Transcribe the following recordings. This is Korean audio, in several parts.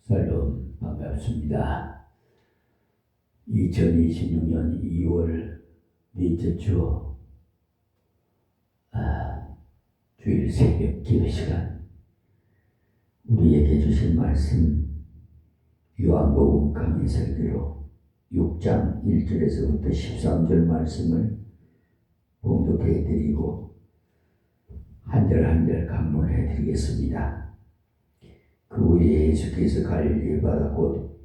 샬롬 반갑습니다. 2026년 2월 넷째 주 주일 새벽 기도 시간, 우리에게 주신 말씀 요한복음 강의 설교로 6장 1절에서부터 13절 말씀을 봉독해 드리고 한 절 한 절 강론해 드리겠습니다. 그 후에 예수께서 갈릴리 바다 곧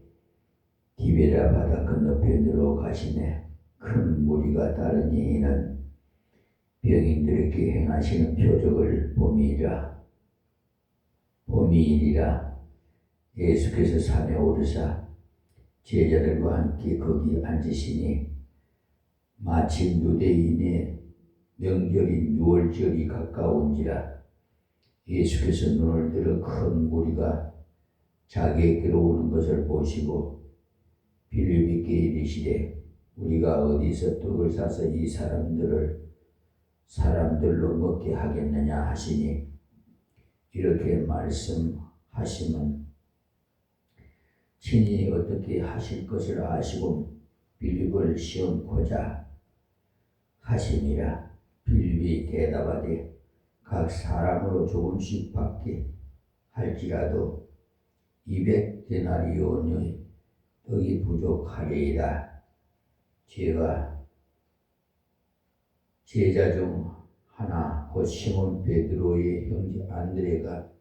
디베랴 바다 건너편으로 가시매 큰 무리가 따르니 이는 병인들에게 행하시는 표적을 봄이니라. 예수께서 산에 오르사 제자들과 함께 거기 앉으시니 마침 유대인의 명절인 유월절이 가까운지라. 예수께서 눈을 들어 큰 무리가 자기에게로 오는 것을 보시고 빌립에게 이르시되 우리가 어디서 떡을 사서 이 사람들로 먹게 하겠느냐 하시니, 이렇게 말씀하시면 친히 어떻게 하실 것을 아시고 빌립을 시험코자 하시니라. 빌립이 대답하되 각 사람으로 조금씩 받게 할지라도 200데나리온의 떡이 부족하리이다. 제자 중 하나 곧 시몬 베드로의 형제 안드레가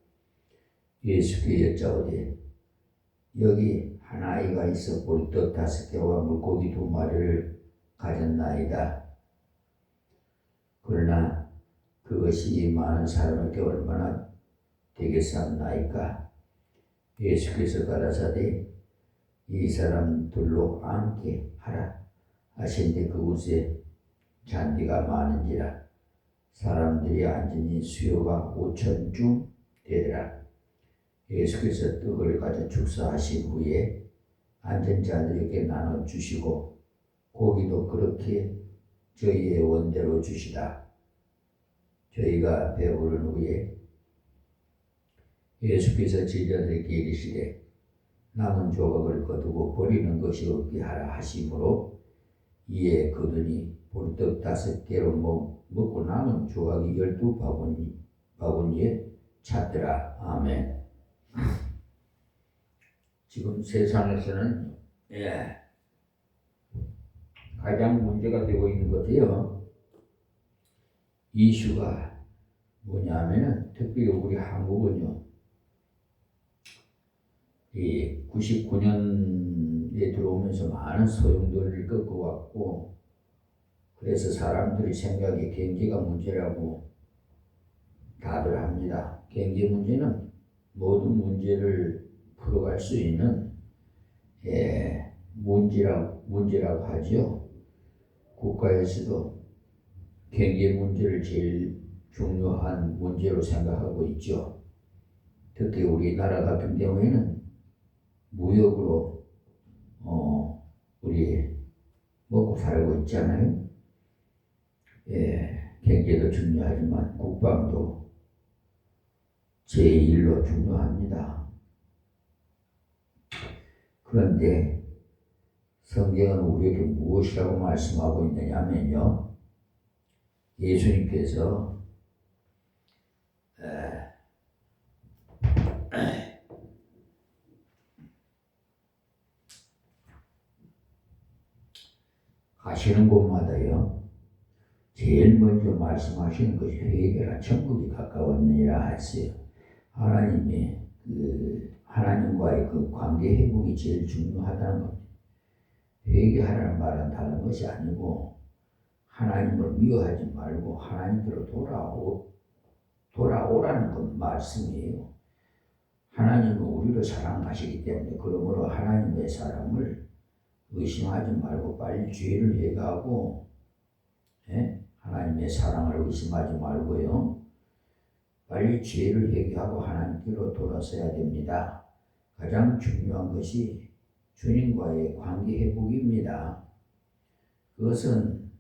예수께 여짜오되 여기 한 아이가 있어 보리떡 5개와 물고기 2마리를 가졌나이다. 그러나 그것이 많은 사람에게 얼마나 되겠사옵나이까? 예수께서 가라사대 이 사람들로 앉게 하라 하신데 그곳에 잔디가 많은지라. 사람들이 앉으니 수요가 5,000중 되더라. 예수께서 떡을 가져 축사하신 후에 앉은 자들에게 나눠주시고 고기도 그렇게 저희의 원대로 주시다. 저희가 배부른 후에 예수께서 제자들에게 이르시되 남은 조각을 거두고 버리는 것이 없게 하라 하심으로 이에 거두니 보리떡 5개로 먹고 남은 조각이 12바구니에 찼더라. 아멘. 지금 세상에서는 가장 문제가 되고 있는 것이요, 이슈가 뭐냐면은 특별히 우리 한국은요, 이 99년에 들어오면서 많은 소용돌이를 겪어왔고, 그래서 사람들이 생각에 경제가 문제라고 다들 합니다. 경제 문제는 모든 문제를 풀어갈 수 있는 문제라고 하죠. 국가에서도 경제 문제를 제일 중요한 문제로 생각하고 있죠. 특히 우리나라 같은 경우에는 무역으로 우리 먹고 살고 있잖아요. 경제도 중요하지만 국방도 제1로 중요합니다. 그런데 성경은 우리에게 무엇이라고 말씀하고 있느냐면요, 예수님께서 가시는 곳마다요, 제일 먼저 말씀하시는 것이 회개라, 천국이 가까웠느니라 하세요. 하나님과의 그 관계 회복이 제일 중요하다는 겁니다. 회개하라는 말은 다른 것이 아니고 하나님을 미워하지 말고 하나님께로 돌아오라는 그 말씀이에요. 하나님은 우리를 사랑하시기 때문에, 그러므로 하나님의 사랑을 의심하지 말고 빨리 죄를 회개하고, 하나님의 사랑을 의심하지 말고요, 빨리 죄를 회개하고 하나님께로 돌아서야 됩니다. 가장 중요한 것이 주님과의 관계 회복입니다. 그것은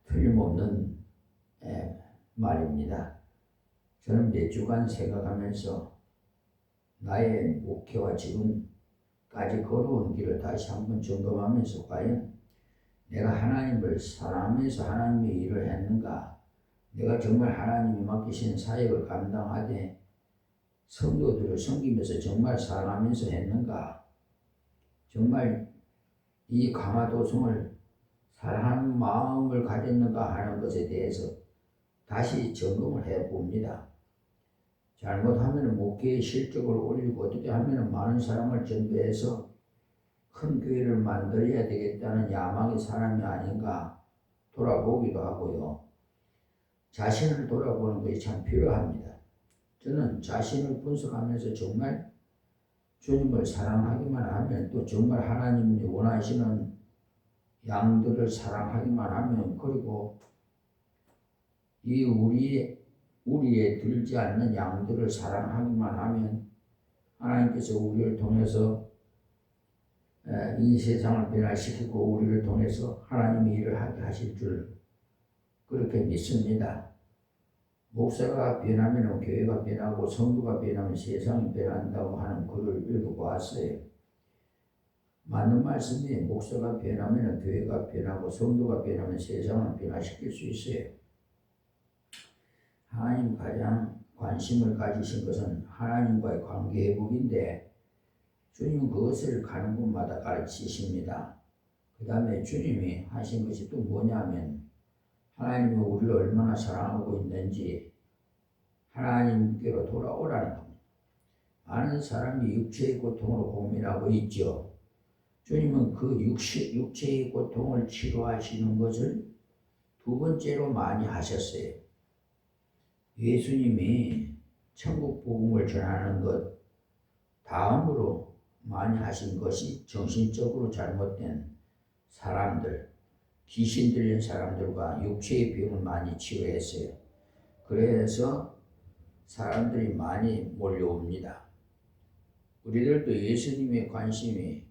틀림없는 말입니다. 저는 몇 주간 생각하면서 나의 목회와 지금까지 걸어온 길을 다시 한번 점검하면서 과연 내가 하나님을 사랑하면서 하나님의 일을 했는가? 내가 정말 하나님이 맡기신 사역을 감당하되 성도들을 섬기면서 정말 사랑하면서 했는가? 정말 이 강화도성을 사랑하는 마음을 가졌는가 하는 것에 대해서 다시 점검을 해봅니다. 잘못하면 목회의 실적을 올리고 어떻게 하면 많은 사람을 전도해서 큰 교회를 만들어야 되겠다는 야망의 사람이 아닌가 돌아보기도 하고요. 자신을 돌아보는 것이 참 필요합니다. 저는 자신을 분석하면서 정말 주님을 사랑하기만 하면 또 정말 하나님이 원하시는 양들을 사랑하기만 하면 그리고 이 우리에 들지 않는 양들을 사랑하기만 하면 하나님께서 우리를 통해서 이 세상을 변화시키고 우리를 통해서 하나님의 일을 하게 하실 줄 그렇게 믿습니다. 목사가 변하면 교회가 변하고 성도가 변하면 세상이 변한다고 하는 글을 읽어보았어요. 맞는 말씀이 목사가 변하면 교회가 변하고 성도가 변하면 세상을 변화시킬 수 있어요. 하나님 가장 관심을 가지신 것은 하나님과의 관계 회복인데 주님은 그것을 가는 곳마다 가르치십니다. 그 다음에 주님이 하신 것이 또 뭐냐면 하나님이 우리를 얼마나 사랑하고 있는지 하나님께로 돌아오라는 겁니다. 많은 사람이 육체의 고통으로 고민하고 있죠. 주님은 그 육체의 고통을 치료하시는 것을 두 번째로 많이 하셨어요. 예수님이 천국 복음을 전하는 것 다음으로 많이 하신 것이 정신적으로 잘못된 사람들, 귀신 들린 사람들과 육체의 병을 많이 치료했어요. 그래서 사람들이 많이 몰려옵니다. 우리들도 예수님의 관심이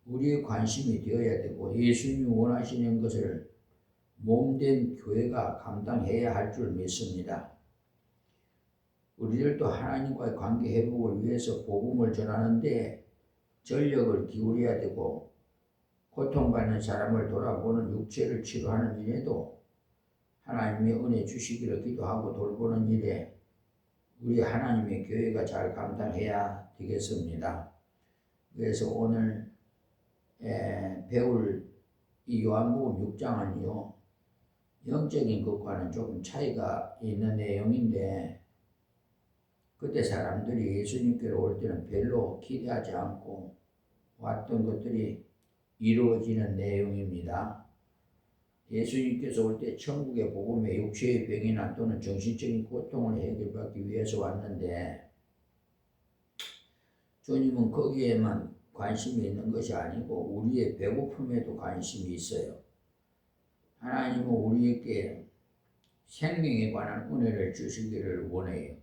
우리의 관심이 되어야 되고 예수님이 원하시는 것을 몸된 교회가 감당해야 할 줄 믿습니다. 우리들도 하나님과의 관계 회복을 위해서 복음을 전하는데 전력을 기울여야 되고 고통받는 사람을 돌아보는 육체를 치료하는 일에도 하나님의 은혜 주시기를 기도하고 돌보는 일에 우리 하나님의 교회가 잘 감당해야 되겠습니다. 그래서 오늘 배울 이 요한복음 6장은요 영적인 것과는 조금 차이가 있는 내용인데 그때 사람들이 예수님께로 올 때는 별로 기대하지 않고 왔던 것들이 이루어지는 내용입니다. 예수님께서 올 때 천국의 복음에 육체의 병이나 또는 정신적인 고통을 해결받기 위해서 왔는데 주님은 거기에만 관심이 있는 것이 아니고 우리의 배고픔에도 관심이 있어요. 하나님은 우리에게 생명에 관한 은혜를 주시기를 원해요.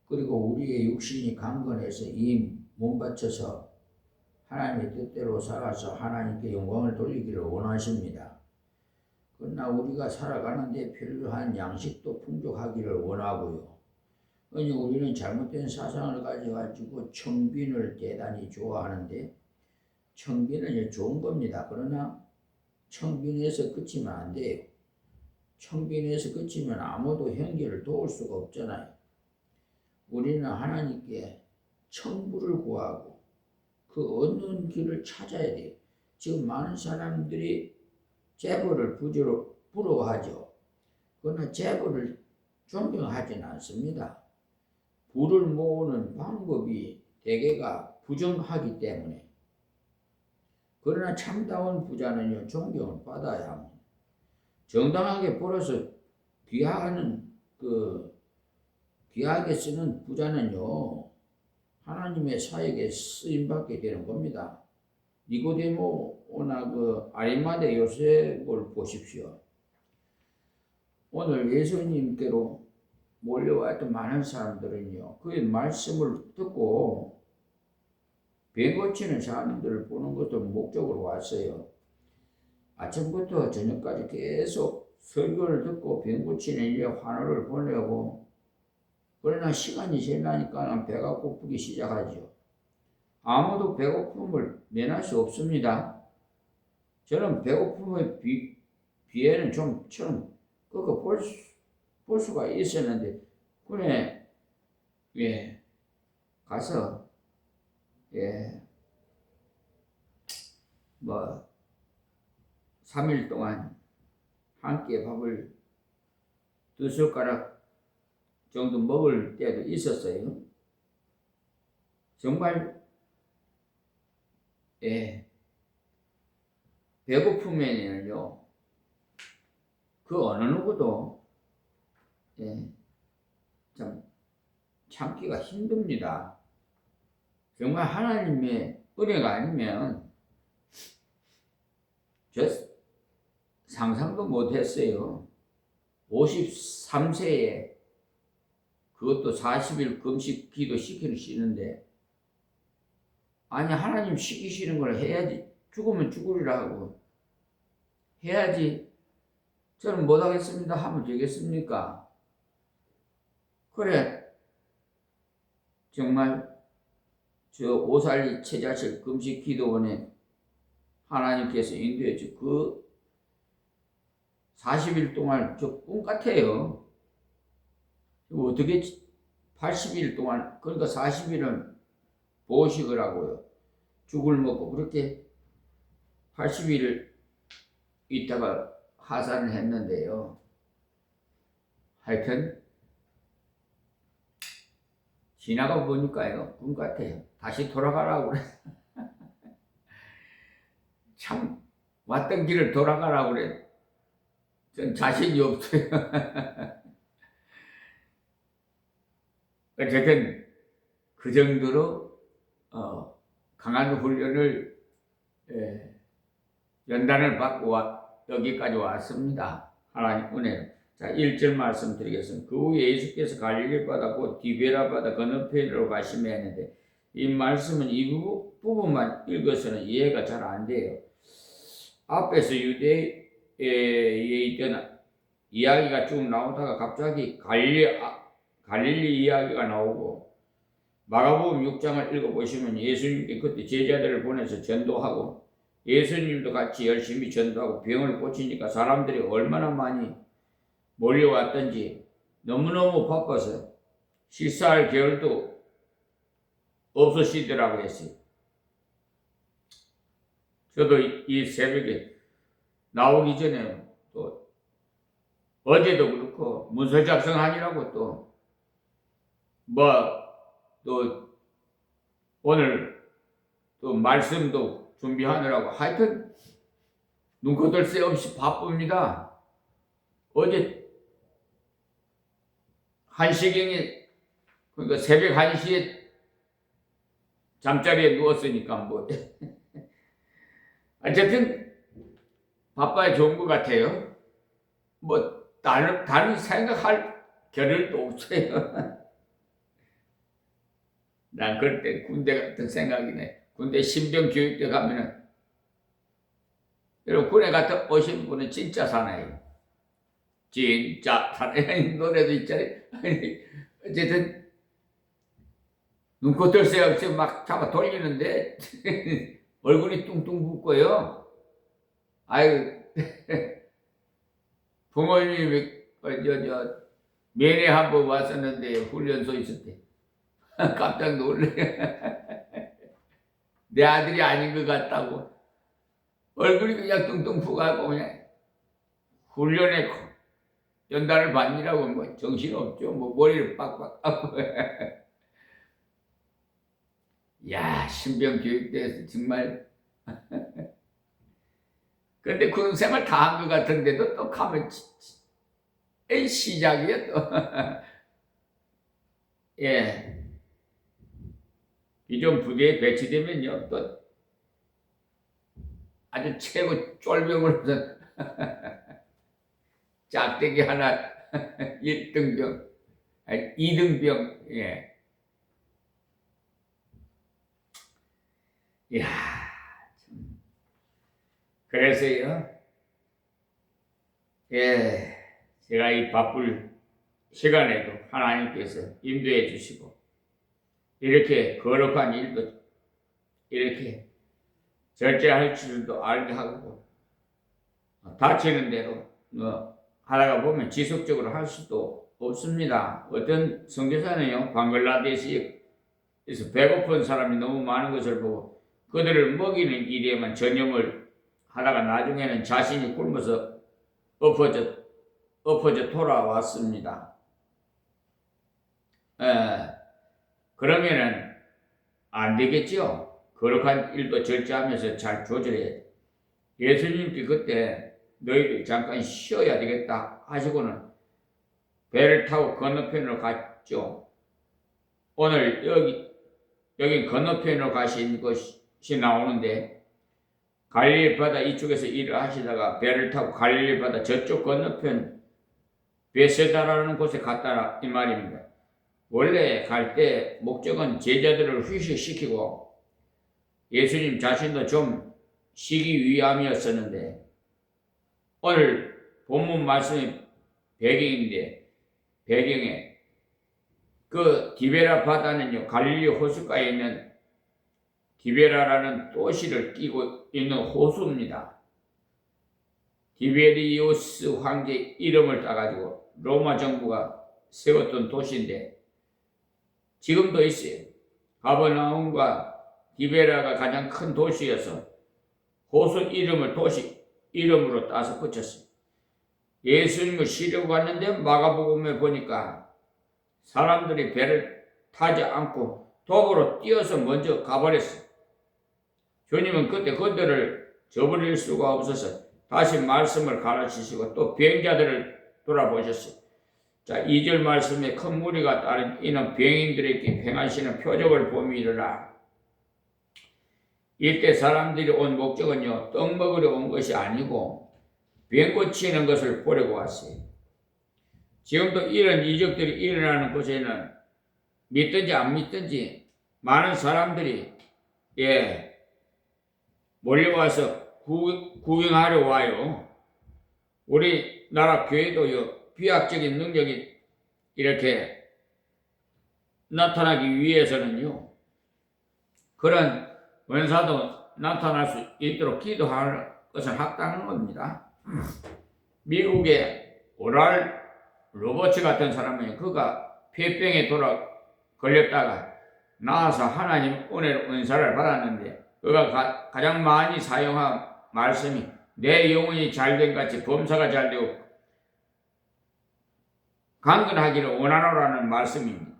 그리고 우리의 육신이 강건해서 이 몸 바쳐서 하나님의 뜻대로 살아서 하나님께 영광을 돌리기를 원하십니다. 그러나 우리가 살아가는데 필요한 양식도 풍족하기를 원하고요. 아니 우리는 잘못된 사상을 가져가지고 청빈을 대단히 좋아하는데 청빈은 좋은 겁니다. 그러나 청빈에서 그치면 안 돼요. 청빈에서 그치면 아무도 형제를 도울 수가 없잖아요. 우리는 하나님께 청부를 구하고 그 얻는 길을 찾아야 돼요. 지금 많은 사람들이 재벌을 부러워하죠. 그러나 재벌을 존경하지는 않습니다. 부를 모으는 방법이 대개가 부정하기 때문에. 그러나 참다운 부자는요 존경을 받아야 합니다. 정당하게 벌어서 귀하게 쓰는 부자는요 하나님의 사역에 쓰임받게 되는 겁니다. 니고데모나 아리마대 요셉을 보십시오. 오늘 예수님께로 몰려왔던 많은 사람들은요 그의 말씀을 듣고 병 고치는 사람들을 보는 것도 목적으로 왔어요. 아침부터 저녁까지 계속 설교를 듣고 병 고치는 일에 환호를 보내고 그러나 시간이 지나니까 배가 고프기 시작하죠. 아무도 배고픔을 면할 수 없습니다. 저는 배고픔의 비에는 좀처럼 그거 볼 수가 있었는데, 군에, 가서, 뭐, 3일 동안 한 끼 밥을 2숟가락 정도 먹을 때도 있었어요. 정말, 배고픔에는요, 그 어느 누구도, 참, 참기가 힘듭니다. 정말 하나님의 은혜가 아니면, 저 상상도 못했어요. 53세에 그것도 40일 금식 기도 시키시는데, 아니 하나님 시키시는 걸 해야지. 죽으면 죽으리라 하고 해야지. 저는 못하겠습니다 하면 되겠습니까? 그래, 정말 저 오살리 체자실 금식 기도원에 하나님께서 인도해 주 그 40일 동안 저 꿈 같아요. 어떻게 80일 동안, 그러니까 40일은 보식을 하고요. 죽을 먹고 그렇게 80일 있다가 하산을 했는데요. 하여튼 지나가 보니까요, 꿈 같아요. 다시 돌아가라고 그래. 참 왔던 길을 돌아가라고 그래. 전 자신이 없어요. 어쨌든 그 정도로 강한 훈련을 연단을 받고 여기까지 왔습니다. 하나님 은혜로. 자, 1절 말씀드리겠습니다. 그 후에 예수께서 갈릴리 바다 곧 디베라 바다 건너편으로 가시며 했는데, 이 말씀은 이 부분만 읽어서는 이해가 잘 안 돼요. 앞에서 유대에 있던 이야기가 쭉 나오다가 갑자기 갈릴리 이야기가 나오고, 마가복음 6장을 읽어보시면 예수님께 그때 제자들을 보내서 전도하고, 예수님도 같이 열심히 전도하고 병을 고치니까 사람들이 얼마나 많이 몰려왔던지 너무너무 바빠서 식사할 겨를도 없으시더라고 했어요. 저도 이 새벽에 나오기 전에 또 어제도 그렇고 문서 작성하느라고 또 또 오늘 또 말씀도 준비하느라고 하여튼 눈코뜰 새 없이 바쁩니다. 어제 1시경에, 그러니까 새벽 1시에 잠자리에 누웠으니까 뭐 어쨌든 바빠야 좋은 것 같아요. 뭐 다른 생각할 겨를도 없어요. 난 그럴 때 군대 같은 생각이네. 군대 신병 교육대 가면은, 여러분 군에 갔다 오신 분은 진짜 사나이요. 진짜 사나이 노래도 있잖아요. 어쨌든 눈코뜰 새 없이 막 잡아 돌리는데 얼굴이 뚱뚱 붓고요. 아유, 부모님이 면회 한번 왔었는데 훈련소 있을 때 깜짝 놀래. 내 아들이 아닌 것 같다고. 얼굴이 그냥 뚱뚱 푸가고 그냥 훈련에 연단을 받느라고 뭐 정신없죠. 뭐 머리를 빡빡 하고. 야, 신병 교육대에서 정말. 그런데 그 생활 다 한 것 같은데도 또 가면 시작이야 또. 예. 비전 부대에 배치되면요, 또 아주 최고 쫄병을 해서 짝대기 하나 1등병, 2등병, 예. 이야, 참. 그래서요, 예, 제가 이 바쁠 시간에도 하나님께서 인도해 주시고 이렇게 거룩한 일도 이렇게 절제할 줄도 알게 하고 다치는 대로 하다가 보면 지속적으로 할 수도 없습니다. 어떤 선교사는요, 방글라데시에서 배고픈 사람이 너무 많은 것을 보고 그들을 먹이는 일에만 전념을 하다가 나중에는 자신이 굶어서 엎어져 돌아왔습니다. 그러면은 안 되겠죠. 거룩한 일도 절제하면서 잘 조절해야 돼. 예수님께 그때 너희들 잠깐 쉬어야 되겠다 하시고는 배를 타고 건너편으로 갔죠. 오늘 여기 건너편으로 가신 것이 나오는데 갈릴리 바다 이쪽에서 일을 하시다가 배를 타고 갈릴리 바다 저쪽 건너편 베세다라는 곳에 갔다 이 말입니다. 원래 갈 때 목적은 제자들을 휴식시키고 예수님 자신도 좀 쉬기 위함이었었는데 오늘 본문 말씀의 배경에 그 디베라 바다는요, 갈릴리 호수가에 있는 디베라라는 도시를 끼고 있는 호수입니다. 디베리우스 황제 이름을 따가지고 로마 정부가 세웠던 도시인데 지금도 있어요. 가버나움과 디베라가 가장 큰 도시여서 호수 이름을 도시 이름으로 따서 붙였어요. 예수님을 쉬려고 갔는데 마가복음에 보니까 사람들이 배를 타지 않고 도보로 뛰어서 먼저 가버렸어요. 주님은 그때 그들을 저버릴 수가 없어서 다시 말씀을 가르치시고 또 비행자들을 돌아보셨어요. 자, 2절 말씀에 큰 무리가 따른 이는 병인들에게 행하시는 표적을 봄이라. 이때 사람들이 온 목적은요, 떡 먹으러 온 것이 아니고 병 고치는 것을 보려고 왔어요. 지금도 이런 이적들이 일어나는 곳에는 믿든지 안 믿든지 많은 사람들이 몰려와서 구경하러 와요. 우리나라 교회도요, 비약적인 능력이 이렇게 나타나기 위해서는요, 그런 원사도 나타날 수 있도록 기도하는 것은 합당한 겁니다. 미국의 오랄 로버츠 같은 사람은 그가 폐병에 걸렸다가 나와서 하나님 은혜로 은사를 받았는데 그가 가장 많이 사용한 말씀이 내 영혼이 잘된 같이 범사가 잘되고 강건하기를 원하노라는 말씀입니다.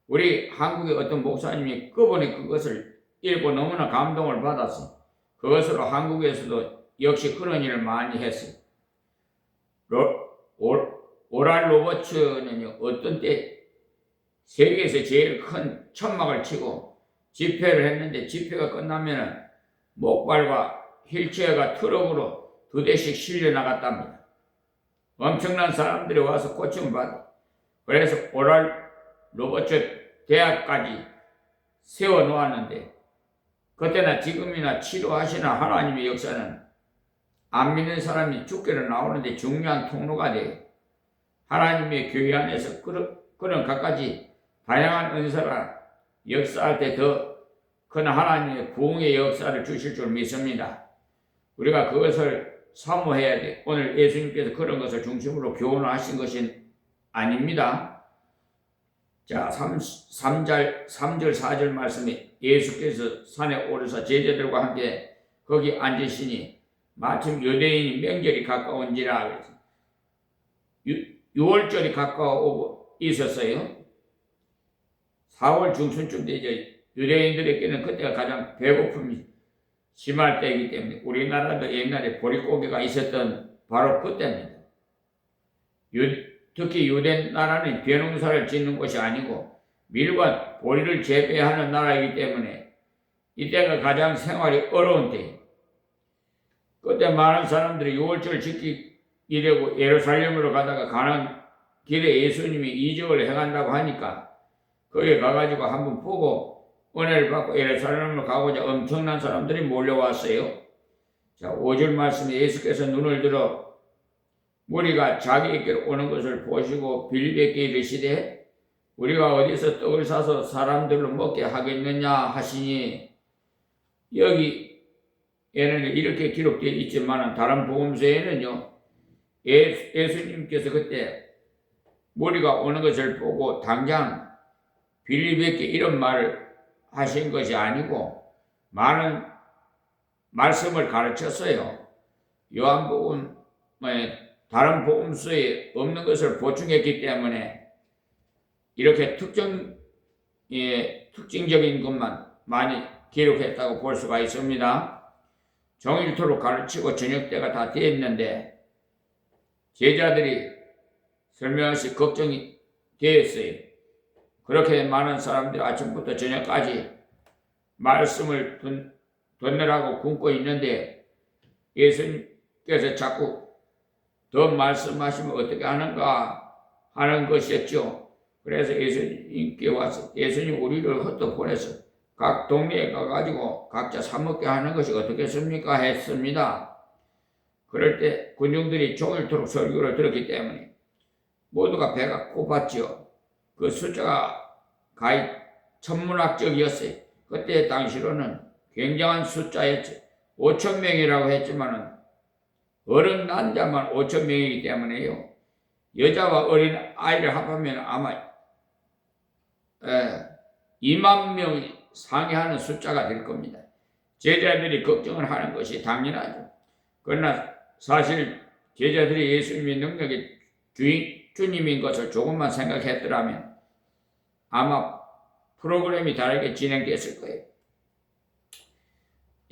우리 한국의 어떤 목사님이 그분이 그것을 읽고 너무나 감동을 받아서 그것으로 한국에서도 역시 그런 일을 많이 했어요. 오랄 로버츠는요, 어떤 때 세계에서 제일 큰 천막을 치고 집회를 했는데 집회가 끝나면은 목발과 휠체어가 트럭으로 2대씩 실려 나갔답니다. 엄청난 사람들이 와서 고침을 받아. 그래서 오랄 로버츠 대학까지 세워 놓았는데 그때나 지금이나 치료하시는 하나님의 역사는 안 믿는 사람이 죽게는 나오는데 중요한 통로가 돼요. 하나님의 교회 안에서 그런 갖가지 다양한 은사가 역사할 때 더 큰 하나님의 부흥의 역사를 주실 줄 믿습니다. 우리가 그것을 사모해야 돼. 오늘 예수님께서 그런 것을 중심으로 교훈을 하신 것이 아닙니다. 자, 3절 4절 말씀에 예수께서 산에 오르사 제자들과 함께 거기 앉으시니 마침 유대인이 명절이 가까운지라 6월절이 가까워오고 있었어요. 4월 중순쯤 되죠. 유대인들에게는 그때가 가장 배고픔이 심할 때이기 때문에 우리나라도 옛날에 보릿고개가 있었던 바로 그때입니다. 특히 유대 나라는 벼농사를 짓는 곳이 아니고 밀과 보리를 재배하는 나라이기 때문에 이때가 가장 생활이 어려운 때예요. 그때 많은 사람들이 6월절 지키려고 예루살렘으로 가다가 가는 길에 예수님이 이적을 행한다고 하니까 거기에 가가지고 한번 보고 은혜를 받고 예루살렘으로 가고자 엄청난 사람들이 몰려왔어요. 자, 5절 말씀에 예수께서 눈을 들어 무리가 자기에게로 오는 것을 보시고 빌립에게 이르시되 우리가 어디서 떡을 사서 사람들로 먹게 하겠느냐 하시니, 여기에는 이렇게 기록되어 있지만 다른 복음서에는요, 예수님께서 그때 무리가 오는 것을 보고 당장 빌립에게 이런 말을 하신 것이 아니고 많은 말씀을 가르쳤어요. 요한복음 다른 복음서에 없는 것을 보충했기 때문에 이렇게 특징적인 것만 많이 기록했다고 볼 수가 있습니다. 종일토록 가르치고 저녁때가 다 되었는데 제자들이 설명없이 걱정이 되었어요. 그렇게 많은 사람들이 아침부터 저녁까지 말씀을 듣느라고 굶고 있는데 예수님께서 자꾸 더 말씀하시면 어떻게 하는가 하는 것이었죠. 그래서 예수님께 와서 예수님 우리를 흩어 보내서 각 동네에 가가지고 각자 사 먹게 하는 것이 어떻겠습니까 했습니다. 그럴 때 군중들이 종일토록 설교를 들었기 때문에 모두가 배가 고팠죠. 그 숫자가 가히 천문학적이었어요. 그때 당시로는 굉장한 숫자였죠. 5천 명이라고 했지만은 어른 남자만 5천 명이기 때문에요. 여자와 어린 아이를 합하면 아마 2만 명이 상회하는 숫자가 될 겁니다. 제자들이 걱정을 하는 것이 당연하죠. 그러나 사실 제자들이 예수님의 능력의 주님인 것을 조금만 생각했더라면 아마 프로그램이 다르게 진행됐을 거예요.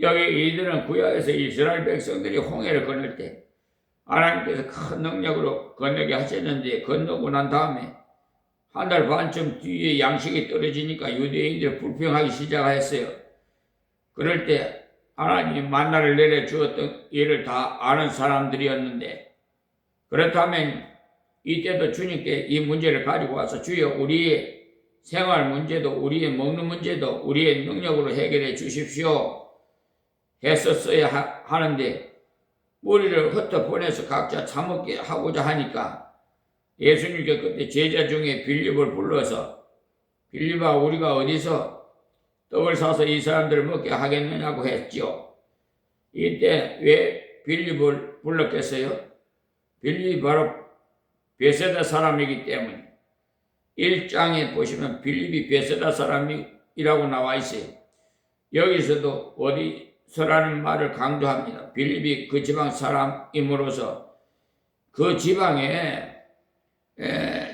여기 이들은 구약에서 이스라엘 백성들이 홍해를 건널 때 하나님께서 큰 능력으로 건너게 하셨는데, 건너고 난 다음에 한 달 반쯤 뒤에 양식이 떨어지니까 유대인들이 불평하기 시작했어요. 그럴 때 하나님이 만나를 내려주었던 일을 다 아는 사람들이었는데, 그렇다면 이때도 주님께 이 문제를 가지고 와서 주여 우리의 생활 문제도 우리의 먹는 문제도 우리의 능력으로 해결해 주십시오 했었어야 하는데, 무리를 흩어 보내서 각자 사먹게 하고자 하니까 예수님께 그때 제자 중에 빌립을 불러서 빌립아 우리가 어디서 떡을 사서 이 사람들을 먹게 하겠느냐고 했죠. 이때 왜 빌립을 불렀겠어요? 빌립이 바로 베세다 사람이기 때문에 1장에 보시면 빌립이 베세다 사람이라고 나와 있어요. 여기서도 어디서라는 말을 강조합니다. 빌립이 그 지방 사람임으로써 그 지방에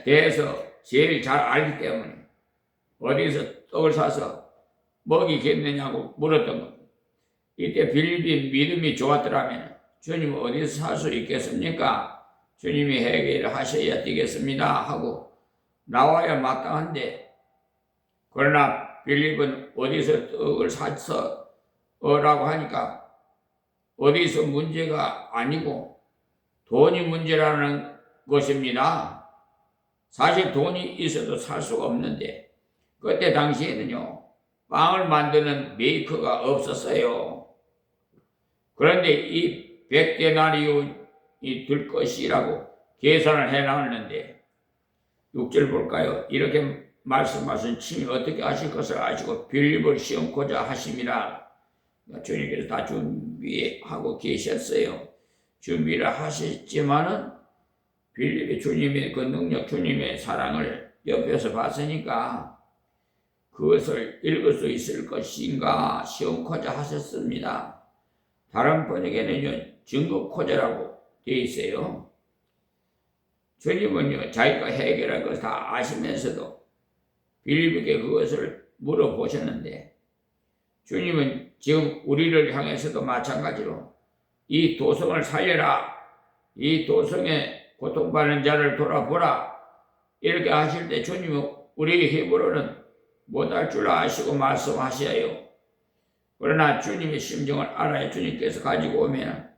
대해서 제일 잘 알기 때문에 어디서 떡을 사서 먹이겠느냐고 물었던 겁니다. 이때 빌립이 믿음이 좋았더라면 주님 어디서 살 수 있겠습니까? 주님이 해결을 하셔야 되겠습니다 하고 나와야 마땅한데, 그러나 빌립은 어디서 떡을 사서 라고 하니까 어디서 문제가 아니고 돈이 문제라는 것입니다. 사실 돈이 있어도 살 수가 없는데 그때 당시에는요 빵을 만드는 메이커가 없었어요. 그런데 이 100데나리온이 들 것이라고 계산을 해놨는데 6절 볼까요? 이렇게 말씀하신 친히 어떻게 하실 것을 아시고 빌립을 시험코자 하심이라. 주님께서 다 준비하고 계셨어요. 준비를 하셨지만은 빌립이 주님의 그 능력, 주님의 사랑을 옆에서 봤으니까 그것을 읽을 수 있을 것인가 시험코자 하셨습니다. 다른 번역에는요 증거코자라고 되어 있어요. 주님은요 자기가 해결할 것을 다 아시면서도 빌립에게 그것을 물어보셨는데, 주님은 지금 우리를 향해서도 마찬가지로 이 도성을 살려라, 이 도성에 고통받는 자를 돌아보라 이렇게 하실 때 주님은 우리의 힘으로는 못할 줄 아시고 말씀하셔요. 그러나 주님의 심정을 알아야 주님께서 가지고 오면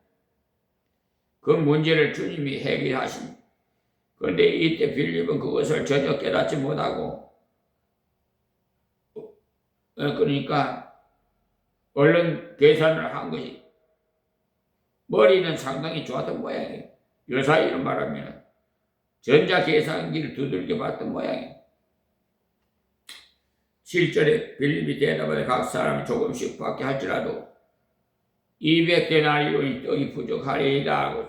그 문제를 주님이 해결하십니다. 그런데 이때 빌립은 그것을 전혀 깨닫지 못하고 그러니까 얼른 계산을 한 것이, 머리는 상당히 좋았던 모양이에요. 요사이로 말하면 전자계산기를 두들겨 봤던 모양이에요. 7절에 빌립이 대답하되 각 사람이 조금씩 받게 할지라도 200데나리온이 떡이 부족하리이다 하고,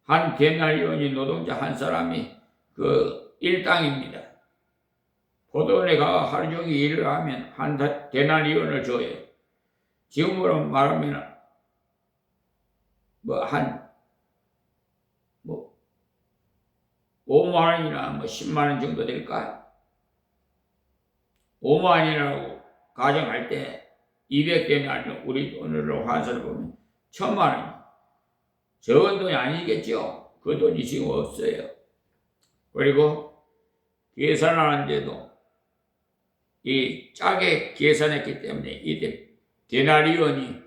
한 데나리온이 노동자 한 사람이 그 일당입니다. 포도원에 가 하루 종일 일을 하면 한 데나리온을 줘요. 지금으로 말하면 한 5만 원이나 10만 원 정도 될까? 5만 원이라고 가정할 때 200데나리온 우리 돈으로 환산해 보면 1,000만 원. 적은 돈이 아니겠죠. 그 돈이 지금 없어요. 그리고 계산하는데도 이 짜게 계산했기 때문에 이때 데나리온이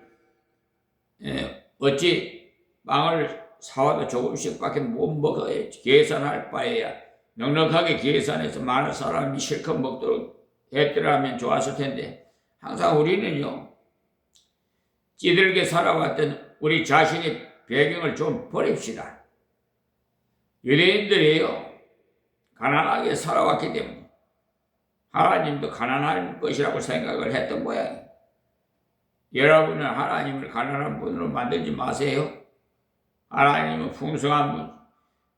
어찌 빵을 사와도 조금씩밖에 못 먹어요. 계산할 바에야 넉넉하게 계산해서 많은 사람이 실컷 먹도록 했더라면 좋았을 텐데, 항상 우리는요, 찌들게 살아왔던 우리 자신의 배경을 좀 버립시다. 유대인들이요, 가난하게 살아왔기 때문에 하나님도 가난한 것이라고 생각을 했던 모양이에요. 여러분은 하나님을 가난한 분으로 만들지 마세요. 하나님은 풍성한 분,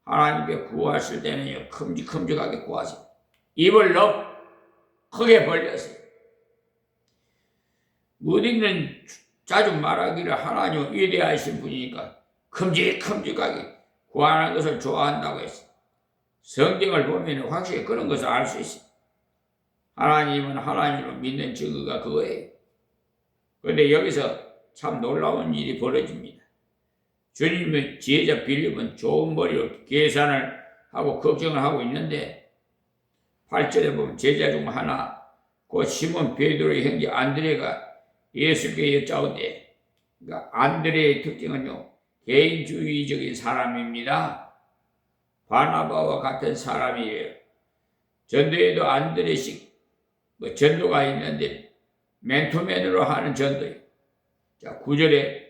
하나님께 구하실 때는요, 큼직큼직하게 구하세요. 입을 크게 벌렸어요. 무딘은 자주 말하기를 하나님은 위대하신 분이니까 큼직큼직하게 구하는 것을 좋아한다고 했어요. 성경을 보면 확실히 그런 것을 알 수 있어요. 하나님은 하나님으로 믿는 증거가 그거예요. 그런데 여기서 참 놀라운 일이 벌어집니다. 주님의 지혜자 빌립은 좋은 머리로 계산을 하고 걱정을 하고 있는데, 8절에 보면 제자 중 하나 곧 시몬 베드로의 형제 안드레가 예수께 여짜오되, 그러니까 안드레의 특징은요, 개인주의적인 사람입니다. 바나바와 같은 사람이에요. 전도에도 안드레식 전도가 있는데 맨투맨으로 하는 전도예요. 자, 9절에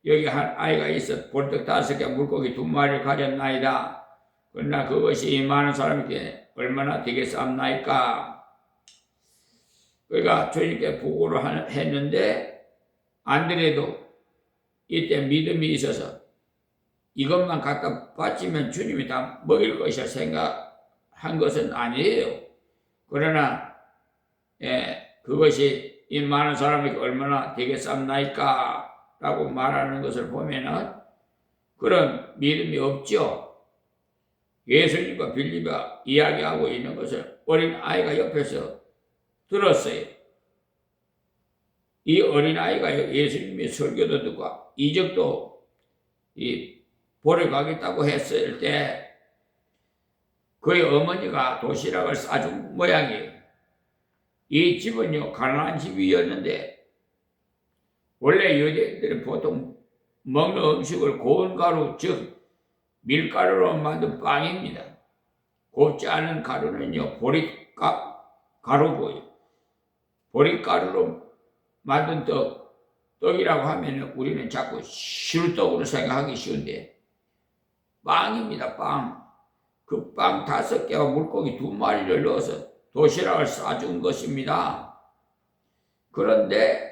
여기 한 아이가 있어 볼떡 5개 물고기 2마리를 가졌나이다. 그러나 그것이 이 많은 사람에게 얼마나 되겠사옵나이까. 그러니까 주님께 보고를 했는데, 안드레도 이때 믿음이 있어서 이것만 갖다 바치면 주님이 다 먹일 것이라 생각한 것은 아니에요. 그러나 그것이 이 많은 사람에게 얼마나 되겠사옵나이까 라고 말하는 것을 보면은 그런 믿음이 없죠. 예수님과 빌립이가 이야기하고 있는 것을 어린 아이가 옆에서 들었어요. 이 어린 아이가 예수님의 설교도 듣고 이적도 보러 가겠다고 했을 때 그의 어머니가 도시락을 싸준 모양이에요. 이 집은요, 가난한 집이었는데, 원래 유대인들은 보통 먹는 음식을 고운 가루, 즉 밀가루로 만든 빵입니다. 곱지 않은 가루는요, 보릿가루고요. 보릿가루로 만든 떡이라고 하면 우리는 자꾸 실떡으로 생각하기 쉬운데, 빵입니다, 빵. 그 빵 5개와 물고기 2마리를 넣어서 도시락을 싸준 것입니다. 그런데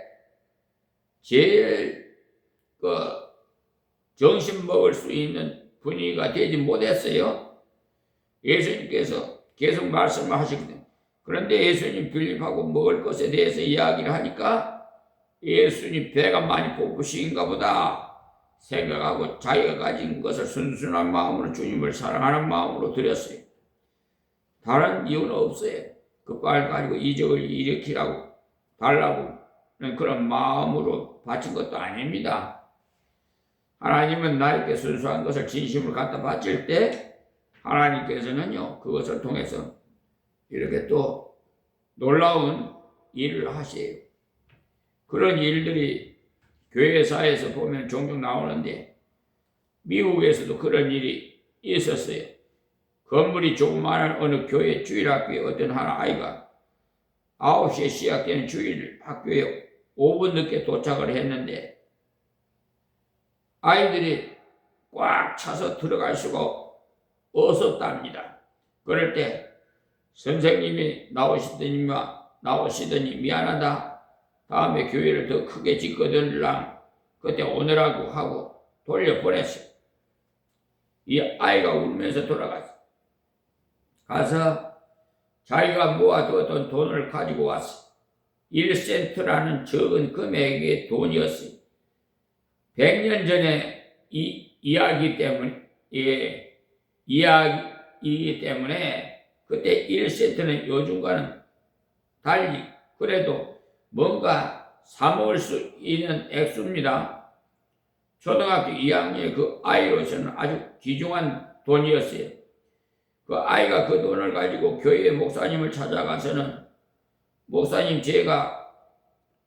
제일 정신 먹을 수 있는 분위기가 되지 못했어요. 예수님께서 계속 말씀을 하시거든요. 그런데 예수님 빌립하고 먹을 것에 대해서 이야기를 하니까 예수님 배가 많이 고프신가 보다 생각하고 자기가 가진 것을 순순한 마음으로 주님을 사랑하는 마음으로 드렸어요. 다른 이유는 없어요. 그 빵을 가지고 이적을 일으키라고 달라고 그런 마음으로 바친 것도 아닙니다. 하나님은 나에게 순수한 것을 진심으로 갖다 바칠 때 하나님께서는요, 그것을 통해서 이렇게 또 놀라운 일을 하세요. 그런 일들이 교회사에서 보면 종종 나오는데, 미국에서도 그런 일이 있었어요. 건물이 조그마한 어느 교회 주일학교에 어떤 한 아이가 9시에 시작되는 주일 학교에 5분 늦게 도착을 했는데, 아이들이 꽉 차서 들어갈 수가 없었답니다. 그럴 때 선생님이 나오시더니 미안하다. 다음에 교회를 더 크게 짓거든랑 그때 오느라고 하고 돌려보냈어요. 이 아이가 울면서 돌아갔어요. 가서 자기가 모아두었던 돈을 가지고 왔어요. 1센트라는 적은 금액의 돈이었어요. 100년 전에 이야기이기 때문에 그때 1센트는 요즘과는 달리 그래도 뭔가 사모을 수 있는 액수입니다. 초등학교 2학년의 그 아이로서는 아주 귀중한 돈이었어요. 그 아이가 그 돈을 가지고 교회 목사님을 찾아가서는 목사님 제가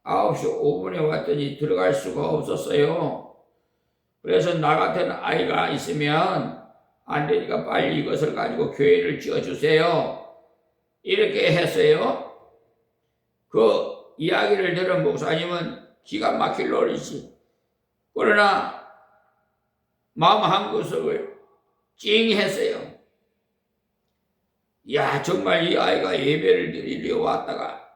9시 5분에 왔더니 들어갈 수가 없었어요. 그래서 나 같은 아이가 있으면 안 되니까 빨리 이것을 가지고 교회를 지어주세요. 이렇게 했어요. 그 이야기를 들은 목사님은 기가 막힐 노릇이. 그러나 마음 한구석을 찡 했어요. 야, 정말 이 아이가 예배를 드리려 왔다가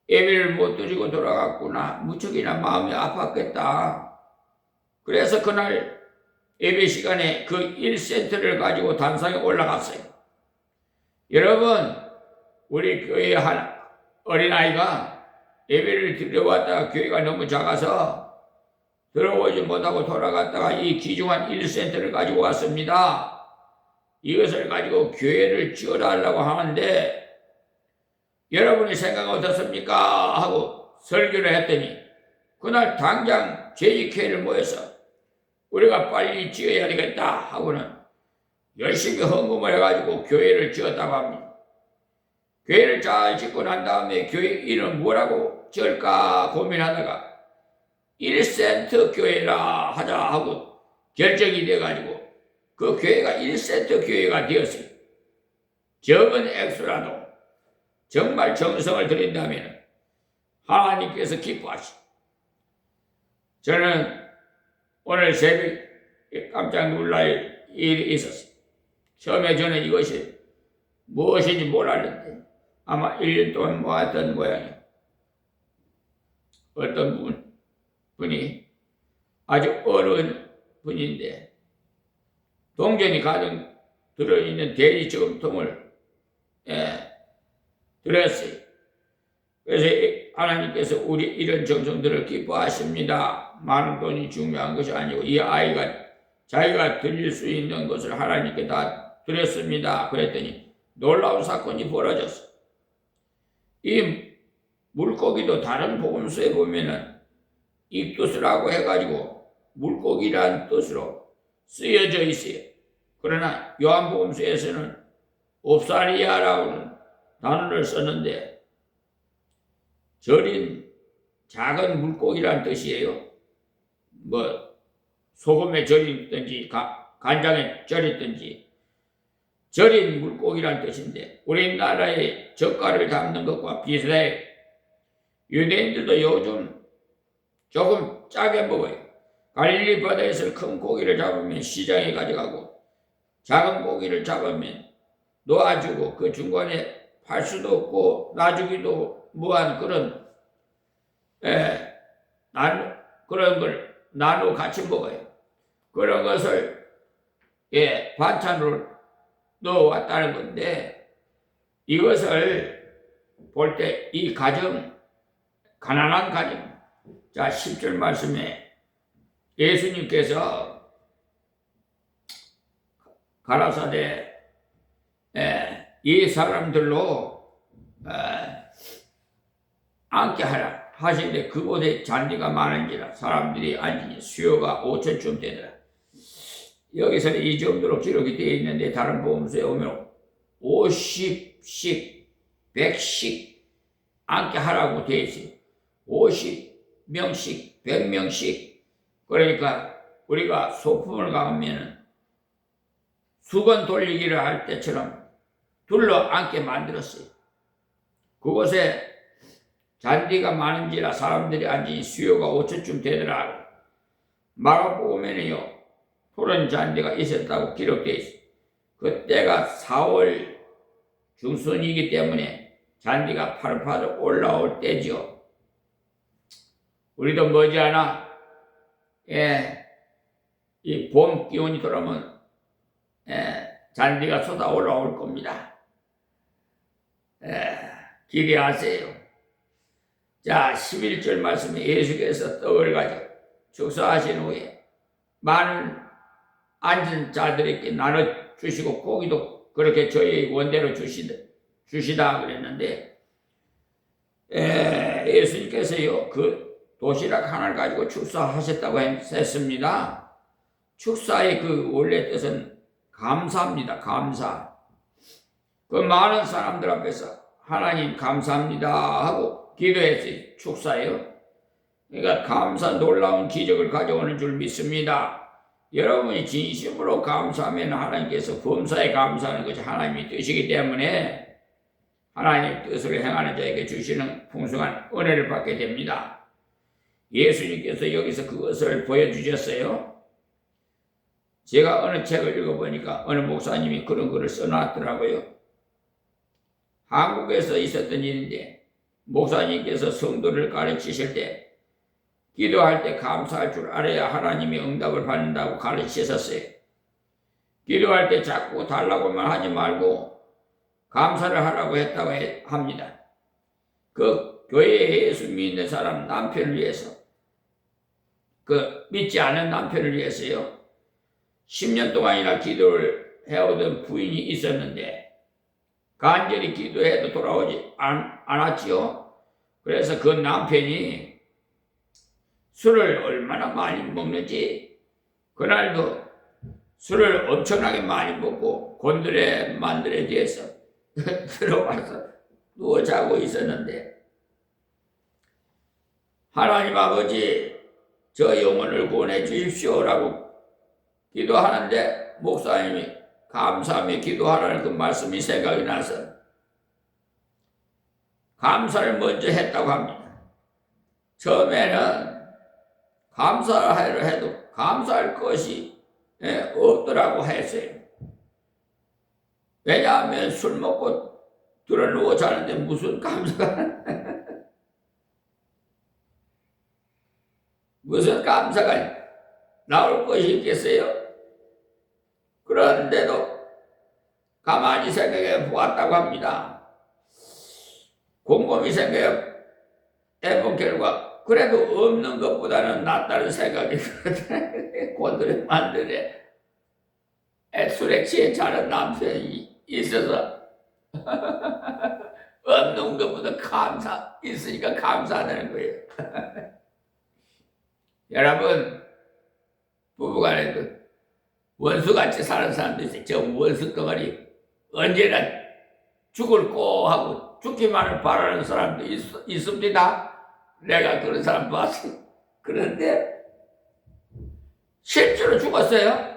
예배를 못 드리고 돌아갔구나. 무척이나 마음이 아팠겠다. 그래서 그날 예배 시간에 그 1센트를 가지고 단상에 올라갔어요. 여러분, 우리 교회 한 어린아이가 예배를 드리러 왔다가 교회가 너무 작아서 들어오지 못하고 돌아갔다가 이 귀중한 1센트를 가지고 왔습니다. 이것을 가지고 교회를 지어달라고 하는데 여러분의 생각은 어떻습니까? 하고 설교를 했더니 그날 당장 재직회를 모여서 우리가 빨리 지어야 되겠다 하고는 열심히 헌금을 해가지고 교회를 지었다고 합니다. 교회를 잘 짓고 난 다음에 교회 이름 뭐라고 지을까 고민하다가 1센트 교회라 하자 하고 결정이 돼가지고 그 교회가 1센트 교회가 되었어요. 적은 액수라도 정말 정성을 들인다면 하나님께서 기뻐하시고 저는 오늘 새벽에 깜짝 놀랄 일이 있었어요. 처음에 저는 이것이 무엇인지 몰랐는데 아마 1년 동안 모았던 모양이에요. 어떤 분이 아주 어려운 분인데 동전이 가득 들어있는 대리 저금통을 드렸어요. 그래서 하나님께서 우리 이런 정성들을 기뻐하십니다. 많은 돈이 중요한 것이 아니고 이 아이가 자기가 드릴 수 있는 것을 하나님께 다 드렸습니다. 그랬더니 놀라운 사건이 벌어졌어요. 이 물고기도 다른 복음서에 보면은 입두스라고 해가지고 물고기라는 뜻으로 쓰여져 있어요. 그러나 요한복음서에서는 옵사리아라는 단어를 썼는데 절인 작은 물고기라는 뜻이에요. 뭐 소금에 절이든지 간장에 절이든지 절인 물고기라는 뜻인데 우리나라의 젓갈을 담는 것과 비슷해요. 유대인들도 요즘 조금 짜게 먹어요. 갈릴리 바다에서 큰 고기를 잡으면 시장에 가져가고 작은 고기를 잡으면 놓아주고 그 중간에 팔 수도 없고 놔주기도 뭐한 그런 그런 걸 나누어 같이 먹어요. 그런 것을 반찬으로 넣어왔다는 건데 이것을 볼 때 이 가정 가난한 가정 자 10절 말씀에 예수님께서 가라사대 이 사람들로 앉게 하라 하시는데 그곳에 잔디가 많은지라 사람들이 앉으니 수요가 5천쯤 되더라. 여기서는 이 정도로 기록이 되어 있는데 다른 복음서에 오면 50씩 100씩 앉게 하라고 되어 있어요. 50명씩 100명씩 그러니까 우리가 소품을 가면 수건 돌리기를 할 때처럼 둘러 앉게 만들었어요. 그곳에 잔디가 많은지라 사람들이 앉으니 수요가 5천쯤 되더라. 마가복음에는요 푸른 잔디가 있었다고 기록되어 있어. 그때가 4월 중순이기 때문에 잔디가 파릇파릇 올라올 때지요. 우리도 머지않아 이 봄 기운이 들어오면 잔디가 쏟아 올라올 겁니다. 기대하세요. 자, 11절 말씀에 예수께서 떡을 가지고 축사하신 후에 많은 앉은 자들에게 나눠주시고 고기도 그렇게 저희 원대로 주시다 그랬는데 예수님께서요 그 도시락 하나를 가지고 축사하셨다고 했습니다. 축사의 그 원래 뜻은 감사입니다. 감사. 그 많은 사람들 앞에서 하나님 감사합니다 하고 기도했어요. 축사예요. 그러니까 감사 놀라운 기적을 가져오는 줄 믿습니다. 여러분이 진심으로 감사하면 하나님께서 범사에 감사하는 것이 하나님의 뜻이기 때문에 하나님의 뜻을 행하는 자에게 주시는 풍성한 은혜를 받게 됩니다. 예수님께서 여기서 그것을 보여주셨어요. 제가 어느 책을 읽어보니까 어느 목사님이 그런 글을 써놨더라고요. 한국에서 있었던 일인데 목사님께서 성도를 가르치실 때 기도할 때 감사할 줄 알아야 하나님이 응답을 받는다고 가르치셨어요. 기도할 때 자꾸 달라고만 하지 말고 감사를 하라고 했다고 합니다. 그 교회에 예수 믿는 사람 남편을 위해서, 그 믿지 않은 남편을 위해서요 10년 동안이나 기도를 해오던 부인이 있었는데 간절히 기도해도 돌아오지 않았지요. 그래서 그 남편이 술을 얼마나 많이 먹는지 그날도 술을 엄청나게 많이 먹고 곤드레 만드레 뒤에서 들어와서 누워 자고 있었는데 하나님 아버지 저 영혼을 구원해 주십시오라고 기도하는데 목사님이 감사하며 기도하라는 그 말씀이 생각이 나서 감사를 먼저 했다고 합니다. 처음에는 감사를 해도 감사할 것이 없더라고 했어요. 왜냐하면 술 먹고 들어 누워 자는데 무슨 감사가 무슨 감사가 나올 것이 있겠어요? 그런데도 가만히 생각해 보았다고 합니다. 곰곰이 생각해 본 결과 그래도 없는 것보다는 낫다는 생각이 곤드레 만드레 술에 취해 자는 남편이 있어서 없는 것보다 있으니까 감사하다는 거예요. 여러분 부부간에도 원수같이 사는 사람도 있어요. 저 원수 덩어리 언제나 죽을 거 하고 죽기만을 바라는 사람도 있습니다. 내가 그런 사람 봤어요. 그런데 실제로 죽었어요.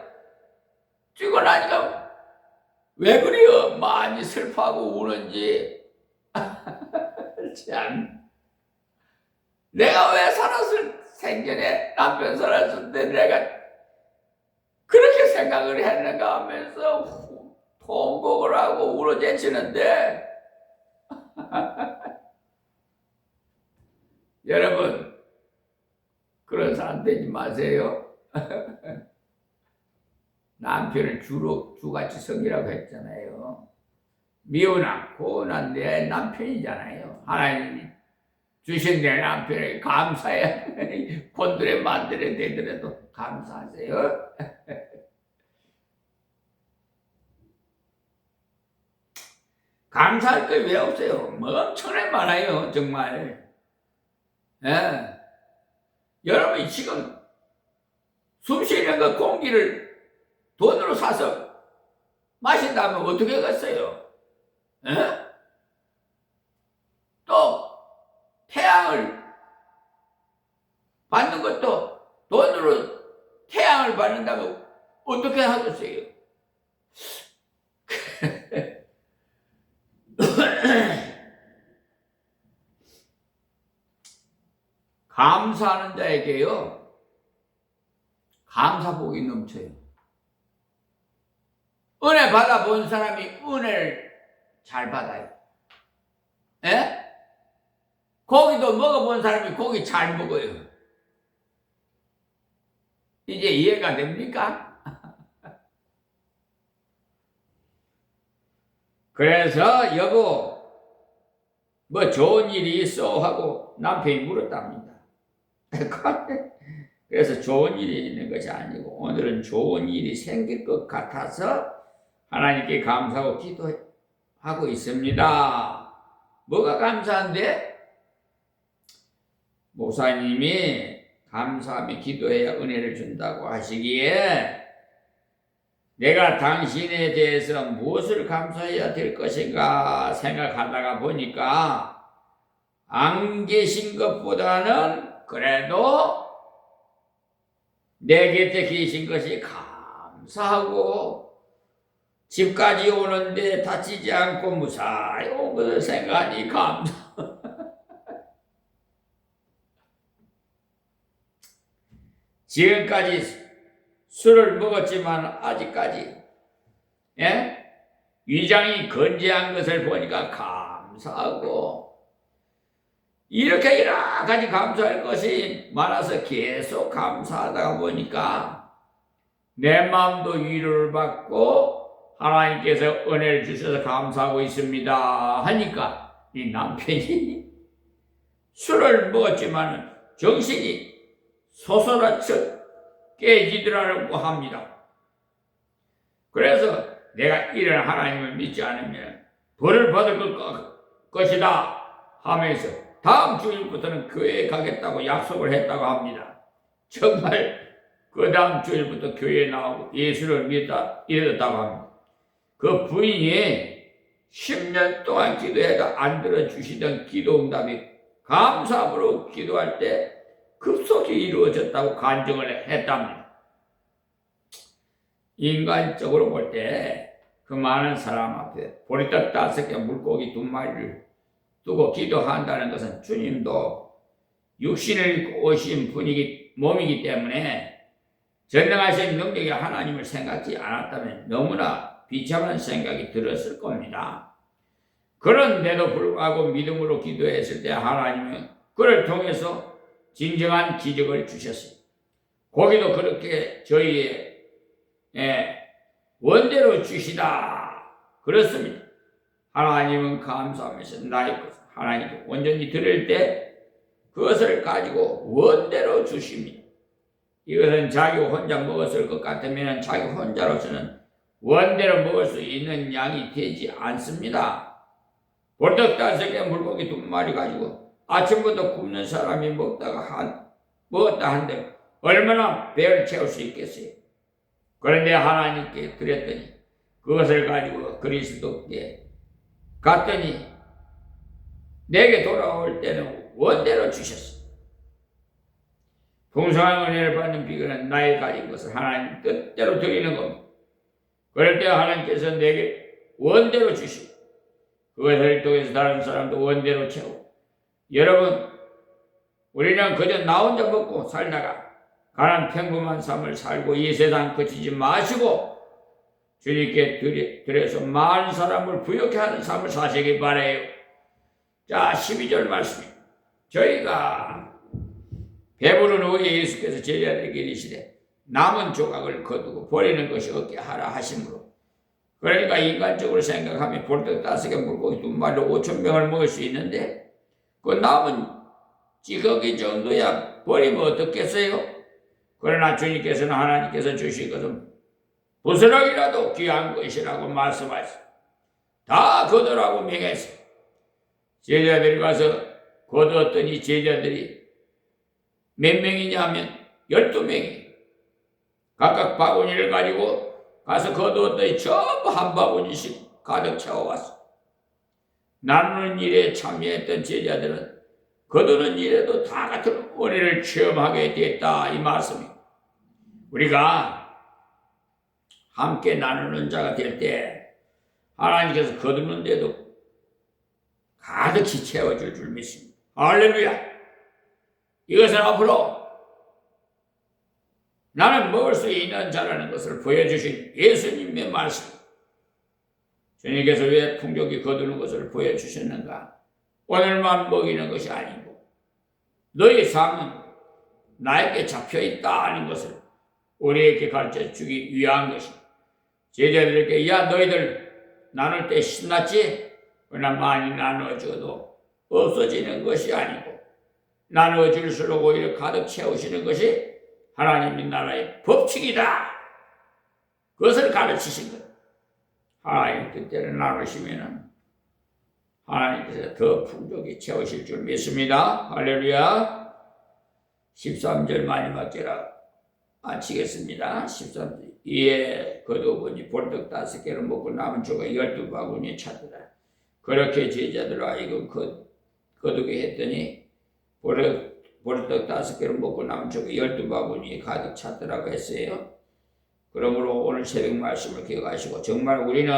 죽고 나니까 왜 그래요? 많이 슬퍼하고 우는지 참 내가 왜 살았을 생전에 남편 살았을 때 내가 그렇게 생각을 했는가 하면서 통곡을 하고 울어제치는데 여러분 그런 사람 되지 마세요. 남편을 주같이 섬기라고 했잖아요. 미워나 고운한 내 남편이잖아요. 하나님이 주신 내 남편에게 감사해. 곤드레 만드레 되더라도 감사하세요. 감사할 게 왜 없어요? 뭐 엄청나게 많아요. 정말. 예. 여러분이 지금 숨 쉬는 그 공기를 돈으로 사서 마신다면 어떻게 하겠어요? 예? 또 태양을 받는 것도 돈으로 태양을 받는다면 어떻게 하겠어요? 감사하는 자에게요 감사복이 넘쳐요. 은혜 받아본 사람이 은혜를 잘 받아요. 예? 고기도 먹어본 사람이 고기 잘 먹어요. 이제 이해가 됩니까? 그래서 여보 뭐 좋은 일이 있어 하고 남편이 물었답니다. 그래서 좋은 일이 있는 것이 아니고 오늘은 좋은 일이 생길 것 같아서 하나님께 감사하고 기도하고 있습니다. 뭐가 감사한데? 목사님이 감사하며 기도해야 은혜를 준다고 하시기에 내가 당신에 대해서 무엇을 감사해야 될 것인가 생각하다가 보니까 안 계신 것보다는 그래도 내 곁에 계신 것이 감사하고 집까지 오는데 다치지 않고 무사히 온 것을 생각하니 감사. 지금까지 술을 먹었지만 아직까지 위장이 건재한 것을 보니까 감사하고 이렇게 여러 가지 감사할 것이 많아서 계속 감사하다가 보니까 내 마음도 위로를 받고 하나님께서 은혜를 주셔서 감사하고 있습니다 하니까 이 남편이 술을 먹었지만 정신이 소설아쳐 깨지더라고 합니다. 그래서 내가 이런 하나님을 믿지 않으면 벌을 받을 것이다 하면서 다음 주일부터는 교회에 가겠다고 약속을 했다고 합니다. 정말 그 다음 주일부터 교회에 나오고 예수를 믿었다고 합니다. 그 부인이 10년 동안 기도해도 안 들어주시던 기도 응답이 감사함으로 기도할 때 급속히 이루어졌다고 간증을 했답니다. 인간적으로 볼 때 그 많은 사람 앞에 보리떡 5개 물고기 2마리를 두고 기도한다는 것은 주님도 육신을 입고 오신 몸이기 때문에 전능하신 능력의 하나님을 생각지 않았다면 너무나 비참한 생각이 들었을 겁니다. 그런데도 불구하고 믿음으로 기도했을 때 하나님은 그를 통해서 진정한 기적을 주셨어요. 고기도 그렇게 저희의 원대로 주시다 그렇습니다. 하나님은 감사하면서 나의 것을 하나님께 온전히 드릴 때 그것을 가지고 원대로 주십니다. 이것은 자기 혼자 먹었을 것 같으면 자기 혼자로서는 원대로 먹을 수 있는 양이 되지 않습니다. 보리떡 5개 물고기 2마리 가지고 아침부터 굶는 사람이 먹었다 한데 얼마나 배를 채울 수 있겠어요. 그런데 하나님께 드렸더니 그것을 가지고 그리스도께 갔더니 내게 돌아올 때는 원대로 주셨어. 풍성한 은혜를 받는 비결은 나의 가진 것을 하나님 뜻대로 드리는 겁니다. 그럴 때 하나님께서 내게 원대로 주시고 그것을 통해서 다른 사람도 원대로 채우고 여러분 우리는 그저 나 혼자 먹고 살다가 가난 평범한 삶을 살고 이 세상 거치지 마시고 주님께 드려서 많은 사람을 부욕해 하는 삶을 사시기 바라요. 자 12절 말씀입니다. 저희가 배부른 후에 예수께서 제자들에게 이르시되 남은 조각을 거두고 버리는 것이 없게 하라 하심으로 그러니까 인간적으로 생각하면 보리떡 5개 물고기 2마리로 5,000명을 먹을 수 있는데 그 남은 찌꺼기 정도야 버리면 어떻겠어요? 그러나 주님께서는 하나님께서 주신 것은 부스럭이라도 귀한 것이라고 말씀하시고 다 거두라고 명했어요. 제자들이 가서 거두었더니 제자들이 몇 명이냐 하면 12명이 각각 바구니를 가지고 가서 거두었더니 전부 한 바구니씩 가득 채워왔어. 나누는 일에 참여했던 제자들은 거두는 일에도 다 같은 은혜를 체험하게 됐다 이 말씀입니다. 우리가 함께 나누는 자가 될 때 하나님께서 거두는데도 가득히 채워줄 줄 믿습니다. 할렐루야. 이것은 앞으로 나는 먹을 수 있는 자라는 것을 보여주신 예수님의 말씀 주님께서 왜 풍족히 거두는 것을 보여주셨는가? 오늘만 먹이는 것이 아니고 너희 삶은 나에게 잡혀있다는 것을 우리에게 가르쳐주기 위한 것입니다. 제자들에게 야 너희들 나눌 때 신났지? 그러나 많이 나누어줘도 없어지는 것이 아니고 나누어줄수록 오히려 가득 채우시는 것이 하나님의 나라의 법칙이다. 그것을 가르치신 것. 하나님 뜻대로 나누시면 하나님께서 더 풍족히 채우실 줄 믿습니다. 할렐루야. 13절 마지막 절라 마치겠습니다. 13절. 이에 거두어보니 보리떡 5개를 먹고 남은 조각 12바구니에 찼더라. 그렇게 제자들로 하여금 거두게 했더니 보리떡 5개를 먹고 남은 조각 12바구니에 가득 찼더라고 했어요. 그러므로 오늘 새벽 말씀을 기억하시고 정말 우리는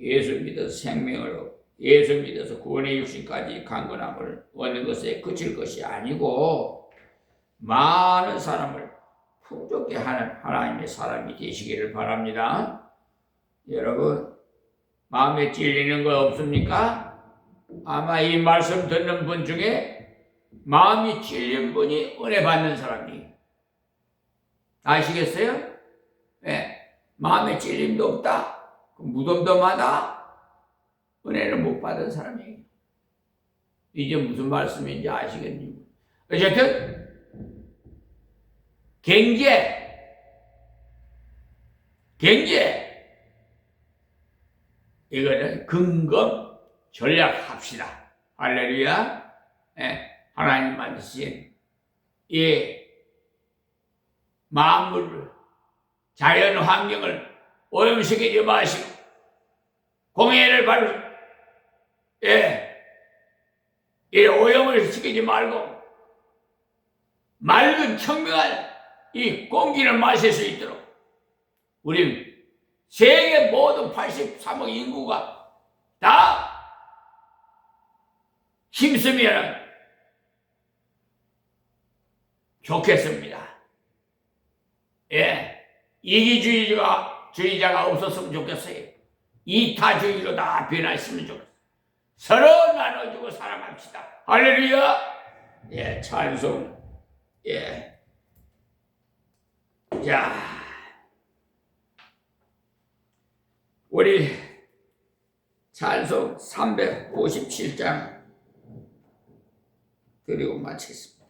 예수 믿어서 생명을 얻고 예수 믿어서 구원의 육신까지 강건함을 얻는 것에 그칠 것이 아니고 많은 사람을 풍족케 하는 하나님의 사람이 되시기를 바랍니다. 여러분 마음에 찔리는 거 없습니까? 아마 이 말씀 듣는 분 중에 마음이 찔린 분이 은혜 받는 사람이 아시겠어요? 네. 마음에 찔림도 없다. 무덤도 많다. 은혜를 못 받은 사람이에요. 이게 무슨 말씀인지 아시겠니? 어쨌든 경제 이거는 근검 전략합시다. 할렐루야. 네. 하나님 만드신 이 만물을 자연 환경을 오염시키지 마시고 공해를 이 오염을 시키지 말고 맑은 청명한 이 공기를 마실 수 있도록 우리 세계 모든 83억 인구가 다 힘쓰면 좋겠습니다. 이기주의자가 없었으면 좋겠어요. 이타주의로 다 변했으면 좋겠어요. 서로 나눠주고 사랑합시다. 할렐루야. 찬송. 자, 우리 찬송 357장 드리고 마치겠습니다.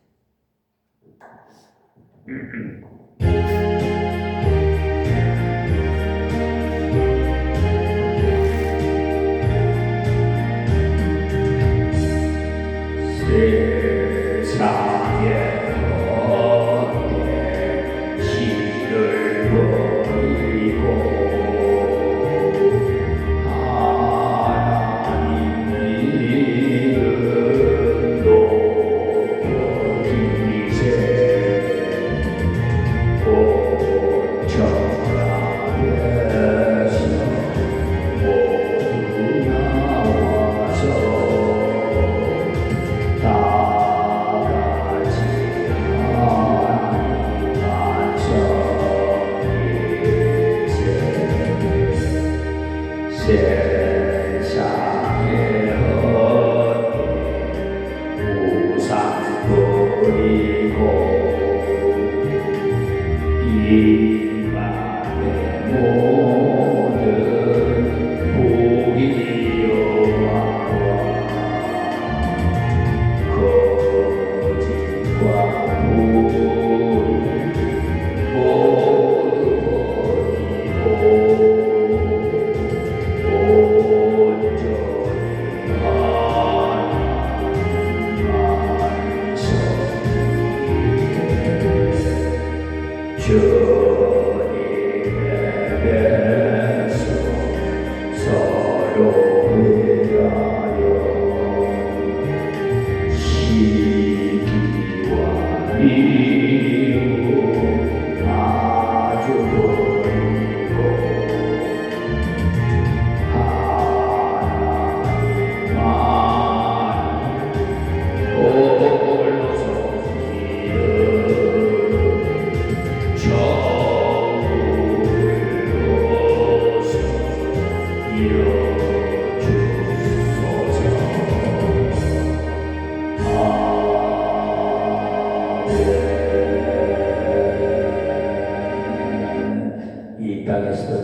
저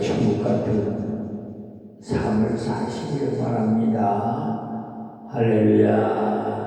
천국 같은 삶을 사시길 바랍니다. 할렐루야.